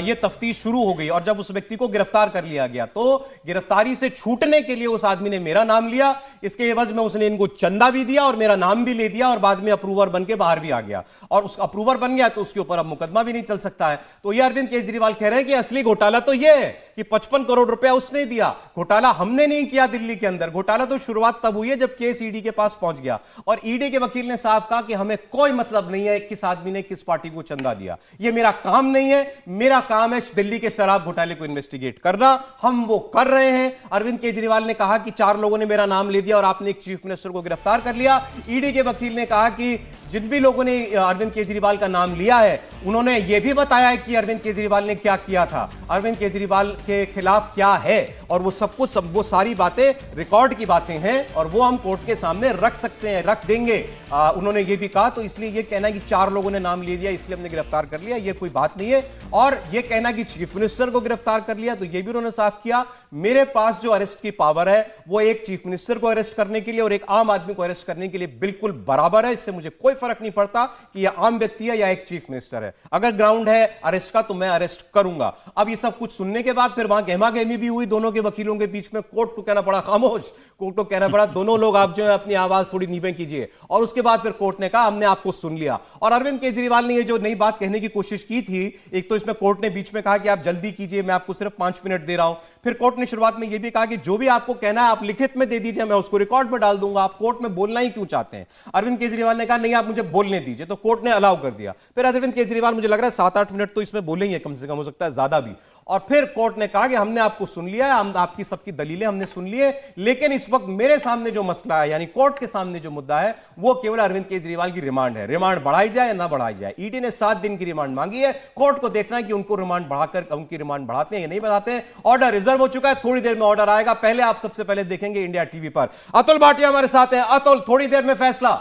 ये तफ्तीश शुरू हो गई और जब उस व्यक्ति को गिरफ्तार कर लिया गया। तो गिरफ्तारी से छूटने के लिए उस आदमी ने मेरा नाम लिया, इसके एवज में उसने इनको चंदा भी दिया और मेरा नाम भी ले दिया, और बाद में अप्रूवर बन के बाहर भी आ गया, और उस अप्रूवर बन गया तो उसके ऊपर अब मुकदमा भी नहीं चल सकता है। तो ये अरविंद केजरीवाल कह रहे हैं कि असली घोटाला तो ये है कि 55 करोड़ रुपया उसने दिया, घोटाला हमने नहीं किया दिल्ली के अंदर। घोटाला तो शुरुआत तब हुई है जब केस ईडी के पास पहुंच गया, और ईडी के वकील ने साफ कहा कि हमें कोई मतलब नहीं है किस आदमी ने किस पार्टी को चंदा दिया, ये मेरा काम नहीं है, मेरा काम है दिल्ली के शराब घोटाले को इन्वेस्टिगेट करना, हम वो कर रहे हैं। अरविंद केजरीवाल ने कहा कि 4 लोगों ने मेरा नाम ले दिया और आपने एक चीफ मिनिस्टर को गिरफ्तार कर लिया। ईडी के वकील ने कहा कि जिन भी लोगों ने अरविंद केजरीवाल का नाम लिया है उन्होंने यह भी बताया है कि अरविंद केजरीवाल ने क्या किया था, अरविंद केजरीवाल के खिलाफ क्या है, और वो सब कुछ वो सारी बातें रिकॉर्ड की बातें हैं और वो हम कोर्ट के सामने रख सकते हैं, रख देंगे। उन्होंने ये भी कहा। तो इसलिए ये कहना है कि 4 लोगों ने नाम ले दिया इसलिए हमने गिरफ्तार कर लिया, ये कोई बात नहीं है। और ये कहना कि चीफ मिनिस्टर को गिरफ्तार कर लिया, तो ये भी उन्होंने साफ किया, मेरे पास जो अरेस्ट की पावर है वो एक चीफ मिनिस्टर को अरेस्ट करने के लिए और एक आम आदमी को अरेस्ट करने के लिए बिल्कुल बराबर है। इससे मुझे कोई फर्क नहीं पड़ता कि यह आम व्यक्ति है या एक चीफ मिनिस्टर है। अगर ग्राउंड है अरेस्ट का तो मैं अरेस्ट करूंगा। अब ये सब कुछ सुनने के बाद फिर वहां गहमा गहमी भी हुई दोनों के वकीलों के बीच में। कोर्ट को कहना पड़ा खामोश, कोर्ट को कहना पड़ा दोनों लोग आप जो है अपनी आवाज थोड़ी नीवें कीजिए, और उसके बाद फिर कोर्ट ने कहा हमने आपको सुन लिया। और अरविंद केजरीवाल ने ये जो नई बात कहने की कोशिश की थी, एक तो इसमें कोर्ट ने बीच में कहा कि आप जल्दी कीजिए, मैं आपको सिर्फ 5 मिनट दे रहा हूं। फिर कोर्ट ने शुरुआत में यह भी कहा कि जो भी आपको कहना है आप लिखित में दे दीजिए, मैं उसको रिकॉर्ड में डाल दूंगा, आप कोर्ट में बोलना ही क्यों चाहते हैं। अरविंद केजरीवाल ने कहा नहीं आप मुझे बोलने दीजिए, तो कोर्ट ने अलाउ कर दिया। फिर अरविंद केजरीवाल मुझे लग रहा है 7-8 मिनट तो इसमें बोलेंगे कम से कम, हो सकता है ज्यादा भी। और फिर कोर्ट ने कहा कि हमने आपको सुन लिया है, हम आपकी सबकी दलीलें हमने सुन ली है, लेकिन इस वक्त मेरे सामने जो मसला है यानी कोर्ट के सामने जो मुद्दा है वो केवल अरविंद केजरीवाल की रिमांड है। रिमांड बढ़ाई जाए या ना बढ़ाई जाए, ईडी ने 7 दिन की रिमांड मांगी है, कोर्ट को देखना है कि उनको रिमांड बढ़ाकर उनकी रिमांड बढ़ाते हैं या नहीं बढ़ाते हैं। ऑर्डर रिजर्व हो चुका है, थोड़ी देर में ऑर्डर आएगा। पहले आप सबसे पहले देखेंगे इंडिया टीवी पर। अतुल भाटिया हमारे साथ हैं। अतुल, थोड़ी देर में फैसला।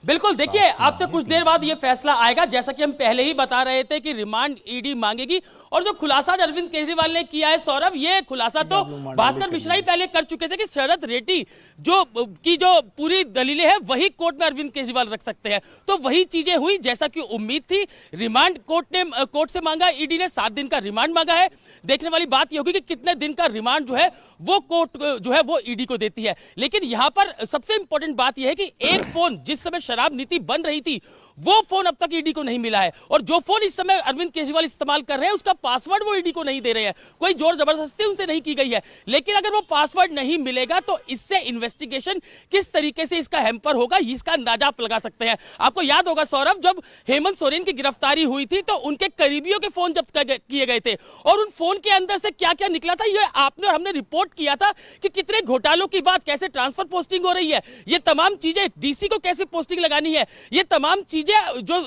बिल्कुल, देखिए आपसे कुछ देर बाद ये फैसला आएगा। जैसा कि हम पहले ही बता रहे थे कि रिमांड ईडी मांगेगी, और जो खुलासा अरविंद केजरीवाल ने किया है सौरभ, ये खुलासा तो भास्कर मिश्रा ही पहले कर चुके थे कि शरद रेड्डी जो पूरी दलीलें हैं वही कोर्ट में अरविंद केजरीवाल रख सकते हैं। तो वही चीजें हुई जैसा कि उम्मीद थी। रिमांड कोर्ट से मांगा, ईडी ने 7 दिन का रिमांड मांगा है। देखने वाली बात यह होगी कि कितने दिन का रिमांड जो है वो कोर्ट जो है वो ईडी को देती है। लेकिन यहां पर सबसे इंपॉर्टेंट बात यह है कि एक फोन जिस समय शराब नीति बन रही थी वो फोन अब तक ईडी को नहीं मिला है, और जो फोन इस समय अरविंद केजरीवाल इस्तेमाल कर रहे हैं उसका पासवर्ड वो ईडी को नहीं दे रहे हैं। कोई जोर जबरदस्ती उनसे नहीं की गई है, लेकिन अगर वो पासवर्ड नहीं मिलेगा तो इससे इन्वेस्टिगेशन किस तरीके से इसका हैम्पर होगा इसका अंदाजा आप लगा सकते हैं। आपको याद होगा सौरभ, जब हेमंत सोरेन की गिरफ्तारी हुई थी तो उनके करीबियों के फोन जब्त किए गए थे, और उन फोन के अंदर से क्या क्या निकला था ये आपने और हमने रिपोर्ट किया था कि कितने घोटालों की बात, कैसे ट्रांसफर पोस्टिंग हो रही है, ये तमाम चीजें, डीसी को कैसे पोस्टिंग लगानी है, ये तमाम चीजें जो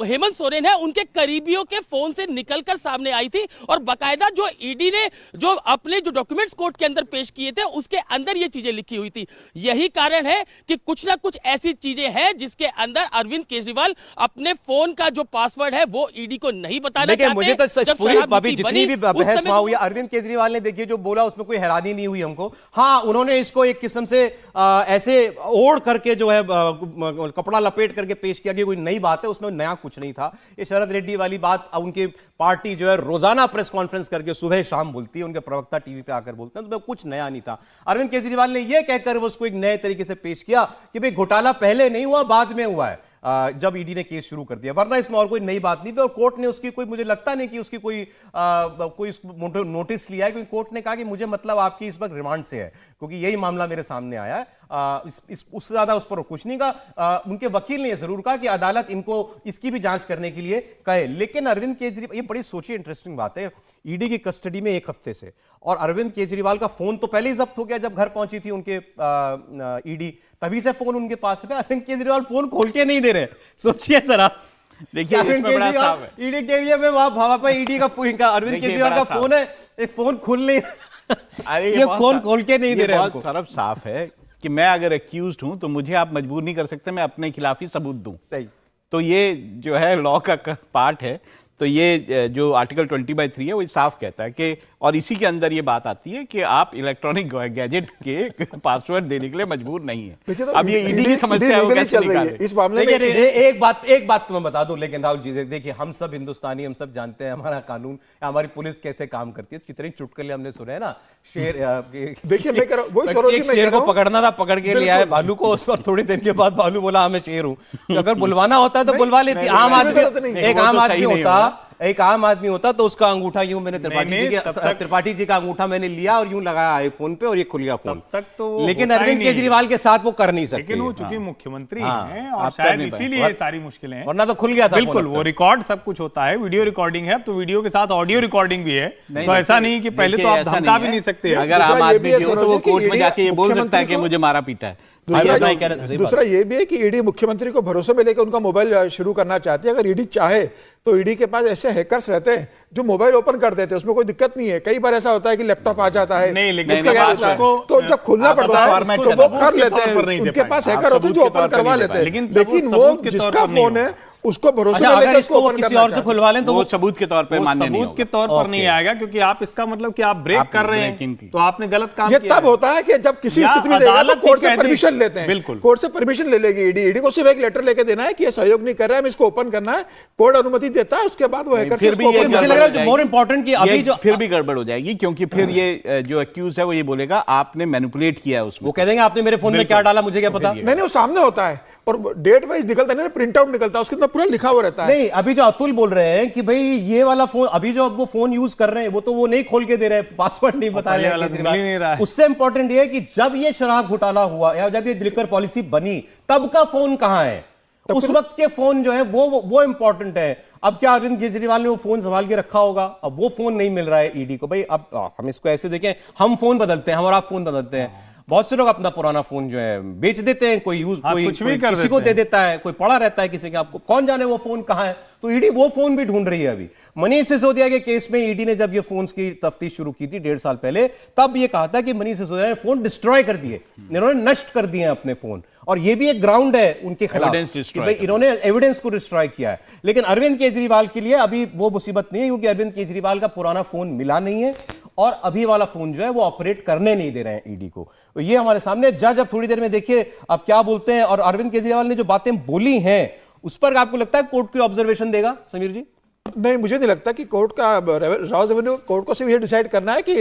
हेमंत सोरेन है उनके करीबियों के फोन से निकलकर सामने आई थी। और बाकायदा जो ईडी ने जो अपने जो डॉक्यूमेंट्स कोर्ट के अंदर पेश किए थे उसके अंदर ये चीजें लिखी हुई थी। यही कारण है कि कुछ ना कुछ ऐसी चीजें हैं जिसके अंदर अरविंद केजरीवाल अपने फोन का जो पासवर्ड है वो ईडी को नहीं बताना चाहते। मुझे तो पूरी जितनी भी बहस हुई अरविंद केजरीवाल ने देखिए जो बोला उसमें कोई हैरानी नहीं हुई हमको। हाँ, उन्होंने इसको एक किस्म से ऐसे ओढ़ करके जो है कपड़ा लपेट करके पेश किया कि कोई नई बात है, उसमें नया कुछ नहीं था। ये शरद रेड्डी वाली बात उनकी पार्टी जो है रोजाना प्रेस कॉन्फ्रेंस करके सुबह शाम बोलती है, उनके प्रवक्ता टीवी पे आकर बोलते हैं, उसमें कुछ नया नहीं था। अरविंद केजरीवाल ने यह कहकर उसको एक नए तरीके से पेश किया कि भाई घोटाला पहले नहीं हुआ, बाद में हुआ है जब ईडी ने केस शुरू कर दिया, वरना इसमें और कोई नई बात नहीं थी। और कोर्ट ने उसकी कोई, मुझे लगता नहीं कि उसकी कोई नोटिस लिया है, क्योंकि कोर्ट ने कहा कि मुझे मतलब आपकी इस वक्त रिमांड से है, क्योंकि यही मामला मेरे सामने आया है। उससे ज्यादा उस पर कुछ नहीं कहा। उनके वकील ने जरूर कहा कि अदालत इनको इसकी भी जांच करने के लिए कहे। लेकिन अरविंद केजरीवाल, ये बड़ी सोचिए इंटरेस्टिंग बात है, ईडी की कस्टडी में 1 हफ्ते से, और अरविंद केजरीवाल का फोन तो पहले ही जब्त हो गया जब घर पहुंची थी उनके ईडी, तभी से फोन उनके पास है। अरविंद केजरीवाल फोन खोल के नहीं दे रहे। सोचिए जरा, देखिए इसमें बड़ा साफ है। ईडी के एरिया में वहां पर ईडी का अरविंद केजरीवाल का फोन है, ये फोन खुल नहीं अरे ये फोन खोल के नहीं दे रहे हमको। बहुत सरफ साफ है कि मैं अगर एक्यूज्ड हूं तो मुझे आप मजबूर नहीं कर सकते मैं अपने खिलाफ ही सबूत दूं। सही। तो ये जो है लॉ का पार्ट है। तो ये जो आर्टिकल 20/3 है वो साफ कहता है कि, और इसी के अंदर ये बात आती है कि आप इलेक्ट्रॉनिक गैजेट के पासवर्ड देने के लिए मजबूर नहीं है। तो अब ये ईडी की समस्या है, वो कैसे चल रही है निकाले? इस मामले में। एक बात तुम्हें बता दूं, लेकिन राहुल जी देखिए, हम सब हिंदुस्तानी, हम सब जानते हैं हमारा कानून, हमारी पुलिस कैसे काम करती है। कितने चुटकुले हमने सुने हैं ना, शेर देखिए मैं कह रहा हूं, वही सरोज जी, एक मैं शेर कह को रहा हूं, पकड़ना था, पकड़ के लिया है भालू को, और थोड़ी देर के बाद भालू बोला हाँ मैं शेर हूं। तो अगर बुलवाना होता है तो बुलवा लेती। आम आदमी, एक आम आदमी होता, एक आम आदमी होता तो उसका अंगूठा यूं, मैंने त्रिपाठी जी का अंगूठा मैंने लिया और यूं लगाया आईफोन पे और ये खुल गया फोन। तक तो लेकिन अरविंद केजरीवाल के साथ वो कर नहीं सकते। लेकिन वो चूंकि मुख्यमंत्री हाँ, हैं और आप कर शायद नहीं पाए। इसीलिए ये सारी मुश्किलें हैं। वरना तो खुल गया था बिल्कुल, फोन। वो रिकॉर्ड सब कुछ होता है, वीडियो रिकॉर्डिंग है, तो वीडियो के साथ ऑडियो रिकॉर्डिंग भी है। तो ऐसा नहीं कि पहले तो आप धमका भी नहीं सकते। अगर आम आदमी हो तो वो कोर्ट में जाके ये बोल सकता है कि मुझे मारा पीटा है। दूसरा ये भी है कि ईडी मुख्यमंत्री को भरोसे में लेकर उनका मोबाइल शुरू करना चाहती है। अगर ईडी चाहे तो ईडी के पास ऐसे हैकर्स रहते हैं जो मोबाइल ओपन कर देते हैं, उसमें कोई दिक्कत नहीं है। कई बार ऐसा होता है कि लैपटॉप आ जाता है, नहीं, लेकिन उसका क्या होता है, तो जब खुलना पड़ता है तो वो कर लेते हैं। उनके पास हैकर होते हैं जो ओपन करवा लेते हैं। लेकिन वो जिसका फोन है उसको भरोसे में लेकर इसको वो किसी और से खुलवा लें तो वो सबूत के तौर पे मान्य नहीं सबूत के तौर पर नहीं आएगा, क्योंकि आप इसका मतलब कि आप ब्रेक कर रहे हैं, तो आपने गलत काम ये किया। तब होता है कि जब किसी या स्थिति में देगा तो अदालत कोर्ट से ही परमिशन कहती- लेते हैं। बिल्कुल। कोर्ट से परमिशन ले लेगी ईडी। ईडी को सिर्फ एक लेटर लेके देना है कि ये सहयोग नहीं कर रहा है, हमें इसको ओपन करना है, कोर्ट अनुमति देता है, उसके बाद वो हैकर फिर भी ये मुझे लग रहा है जो मोर इंपॉर्टेंट कि अभी जो फिर भी गड़बड़ हो जाएगी, क्योंकि फिर ये जो एक्यूज है वो ये बोलेगा आपने मैनिपुलेट किया है उसमें। वो कह देंगे आपने मेरे फोन में क्या डाला मुझे क्या पता। नहीं, वो सामने होता है और डेट वाइज निकलता है, प्रिंट आउट निकलता है, उसके अंदर पूरा लिखा हुआ रहता है। नहीं, अभी जो अतुल बोल रहे हैं कि भाई ये वाला फोन, अभी जो वो फोन यूज कर रहे हैं वो तो वो नहीं खोल के दे रहे हैं, पासवर्ड नहीं बता रहे हैं केजरीवाल। उससे इंपॉर्टेंट ये है कि जब ये शराब घोटाला हुआ या जब ये लिकर पॉलिसी बनी तब का फोन कहां है, उस वक्त के फोन जो है वो इंपॉर्टेंट है। अब क्या अरविंद केजरीवाल ने वो फोन संभाल के रखा होगा? अब वो फोन नहीं मिल रहा है ईडी को। भाई अब हम इसको ऐसे देखें, हम फोन बदलते हैं, हम और आप फोन बदलते हैं, बहुत से लोग अपना पुराना फोन जो है बेच देते हैं, कोई यूज कोई कुछ भी कर किसी को दे देता है, कोई पड़ा रहता है किसी का, आपको कौन जाने वो फोन कहां है। तो ईडी वो फोन भी ढूंढ रही है। अभी मनीष सिसोदिया के केस में ईडी ने जब ये फोन्स की तफ्तीश शुरू की थी 1.5 साल पहले, तब ये कहा था कि मनीष सिसोदिया ने फोन डिस्ट्रॉय कर दिए, इन्होंने नष्ट कर दिए अपने फोन, और ये भी एक ग्राउंड है उनके खिलाफ कि भाई इन्होंने एविडेंस को डिस्ट्रॉय किया है। लेकिन अरविंद केजरीवाल के लिए अभी वो मुसीबत नहीं है, क्योंकि अरविंद केजरीवाल का पुराना फोन मिला नहीं है और अभी वाला फोन जो है वो ऑपरेट करने नहीं दे रहे हैं ईडी को। तो ये हमारे सामने जज अब थोड़ी देर में देखिए अब क्या बोलते हैं। और अरविंद केजरीवाल ने जो बातें बोली हैं उस पर आपको लगता है कोर्ट कोई ऑब्जर्वेशन देगा, समीर जी? नहीं, मुझे नहीं लगता कि कोर्ट का राव रेवेन्यू कोर्ट को सिर्फ ये डिसाइड करना है कि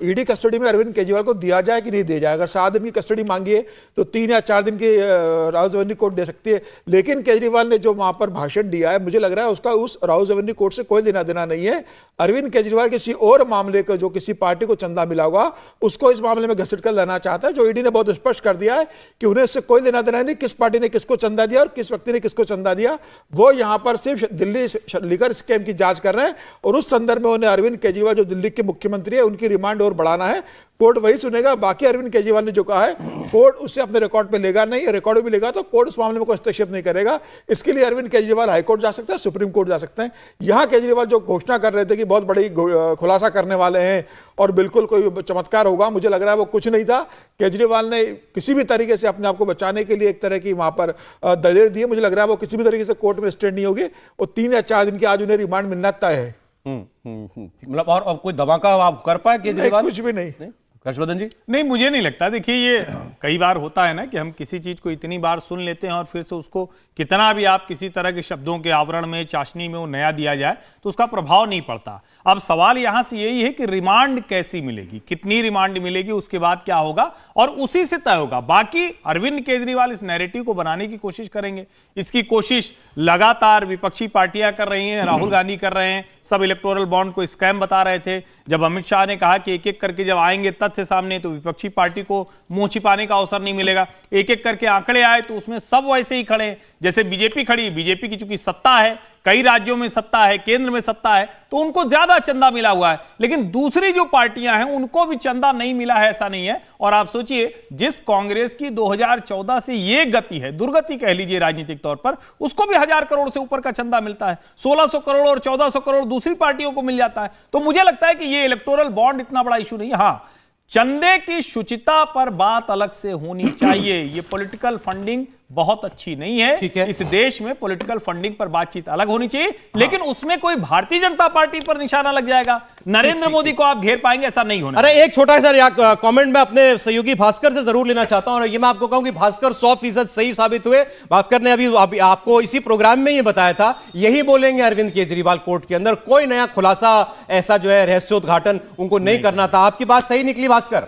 ईडी कस्टडी में अरविंद केजरीवाल को दिया जाए कि नहीं दिया जाए। अगर 7 दिन की कस्टडी मांगी है तो 3 या 4 दिन की राव रेवेन्यू कोर्ट दे सकती है। लेकिन केजरीवाल ने जो वहां पर भाषण दिया है, मुझे लग रहा है उसका उस राव रेवेन्यू कोर्ट से कोई लेना देना नहीं है। अरविंद केजरीवाल किसी और मामले को, जो किसी पार्टी को चंदा मिला होगा, उसको इस मामले में घसीट कर लाना चाहता है। जो ईडी ने बहुत स्पष्ट कर दिया है कि उन्हें इससे कोई लेना देना नहीं, किस पार्टी ने किसको चंदा दिया और किस व्यक्ति ने किसको चंदा दिया। वो यहां पर सिर्फ दिल्ली लिकर स्कैम की जांच कर रहे हैं, और उस संदर्भ में उन्हें अरविंद केजरीवाल जो दिल्ली के मुख्यमंत्री है उनकी रिमांड और बढ़ाना है। कोर्ट वही सुनेगा। बाकी अरविंद केजरीवाल ने जो कहा है कोर्ट उससे अपने रिकॉर्ड पे लेगा नहीं, रिकॉर्ड भी लेगा तो कोर्ट उस मामले में कोई हस्तक्षेप नहीं करेगा। इसके लिए अरविंद केजरीवाल हाईकोर्ट जा सकते हैं, सुप्रीम कोर्ट जा सकते हैं। यहां केजरीवाल जो घोषणा कर रहे थे कि बहुत बड़ी खुलासा करने वाले हैं और बिल्कुल कोई चमत्कार होगा, मुझे लग रहा है वो कुछ नहीं था। केजरीवाल ने किसी भी तरीके से अपने आप को बचाने के लिए एक तरह की वहां पर दलेर दी है। मुझे लग रहा है वो किसी भी तरीके से कोर्ट में स्टैंड नहीं होगी और 3 या 4 दिन की आज उन्हें रिमांड मिलना तय है। मतलब और कोई धमाका आप कर पाए केजरीवाल? कुछ भी नहीं। हर्षवर्धन जी? नहीं, मुझे नहीं लगता। देखिए, ये कई बार होता है ना कि हम किसी चीज को इतनी बार सुन लेते हैं और फिर से उसको कितना भी आप किसी तरह के शब्दों के आवरण में, चाशनी में वो नया दिया जाए तो उसका प्रभाव नहीं पड़ता। अब सवाल यहां से यही है कि रिमांड कैसी मिलेगी, कितनी रिमांड मिलेगी, उसके बाद क्या होगा, और उसी से तय होगा। बाकी अरविंद केजरीवाल इस नैरेटिव को बनाने की कोशिश करेंगे। इसकी कोशिश लगातार विपक्षी पार्टियां कर रही हैं, राहुल गांधी कर रहे हैं, सब इलेक्टोरल बॉन्ड को स्कैम बता रहे थे। जब अमित शाह ने कहा कि एक एक करके जब आएंगे तथ्य थे सामने, तो विपक्षी पार्टी को मुंह छिपाने का अवसर नहीं मिलेगा। एक एक करके आंकड़े आए तो उसमें सब वैसे ही खड़े हैं जैसे बीजेपी खड़ी है। बीजेपी की चूंकि सत्ता है, कई राज्यों में सत्ता है, केंद्र में सत्ता है, तो उनको ज्यादा चंदा मिला हुआ है। लेकिन दूसरी जो पार्टियां हैं उनको भी चंदा नहीं मिला है, ऐसा नहीं है। और आप सोचिए, जिस कांग्रेस की 2014 से ये गति है, दुर्गति कह लीजिए राजनीतिक तौर पर, उसको भी 1000 करोड़ से ऊपर का चंदा मिलता है। 1600 करोड़ और 1400 करोड़ दूसरी पार्टियों को मिल जाता है। तो मुझे लगता है कि ये इलेक्टोरल बॉन्ड इतना बड़ा इशू नहीं है। हाँ, चंदे की शुचिता पर बात अलग से होनी चाहिए। ये पॉलिटिकल फंडिंग बहुत अच्छी नहीं है। ठीक है। इस देश में पॉलिटिकल फंडिंग पर बातचीत अलग होनी चाहिए, लेकिन उसमें कोई भारतीय जनता पार्टी पर निशाना लग जाएगा, नरेंद्र मोदी को आप घेर पाएंगे, ऐसा नहीं होना। अरे एक छोटा सा कमेंट मैं अपने सहयोगी भास्कर से जरूर लेना चाहता हूं, और ये मैं आपको कहूं कि भास्कर 100% सही साबित हुए। भास्कर ने अभी आपको इसी प्रोग्राम में ये बताया था, यही बोलेंगे अरविंद केजरीवाल कोर्ट के अंदर, कोई नया खुलासा ऐसा जो है रहस्योद्घाटन उनको नहीं करना था। आपकी बात सही निकली भास्कर।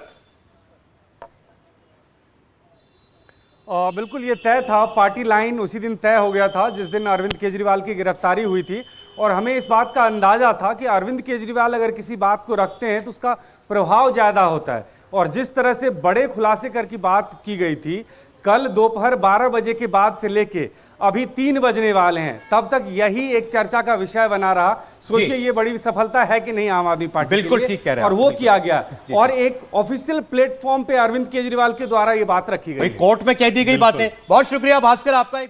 बिल्कुल ये तय था, पार्टी लाइन उसी दिन तय हो गया था जिस दिन अरविंद केजरीवाल की गिरफ्तारी हुई थी। और हमें इस बात का अंदाजा था कि अरविंद केजरीवाल अगर किसी बात को रखते हैं तो उसका प्रभाव ज़्यादा होता है। और जिस तरह से बड़े खुलासे कर की बात की गई थी, कल दोपहर 12 बजे के बाद से लेके अभी 3 बजने वाले हैं, तब तक यही एक चर्चा का विषय बना रहा। सोचिए ये बड़ी सफलता है कि नहीं आम आदमी पार्टी के बिल्कुल लिए। ठीक कह रहे हैं और आप, वो बिल्कुल। किया गया, और एक ऑफिशियल प्लेटफॉर्म पे अरविंद केजरीवाल के द्वारा ये बात रखी गई। कोर्ट में कह दी गई बातें। बहुत शुक्रिया भास्कर आपका।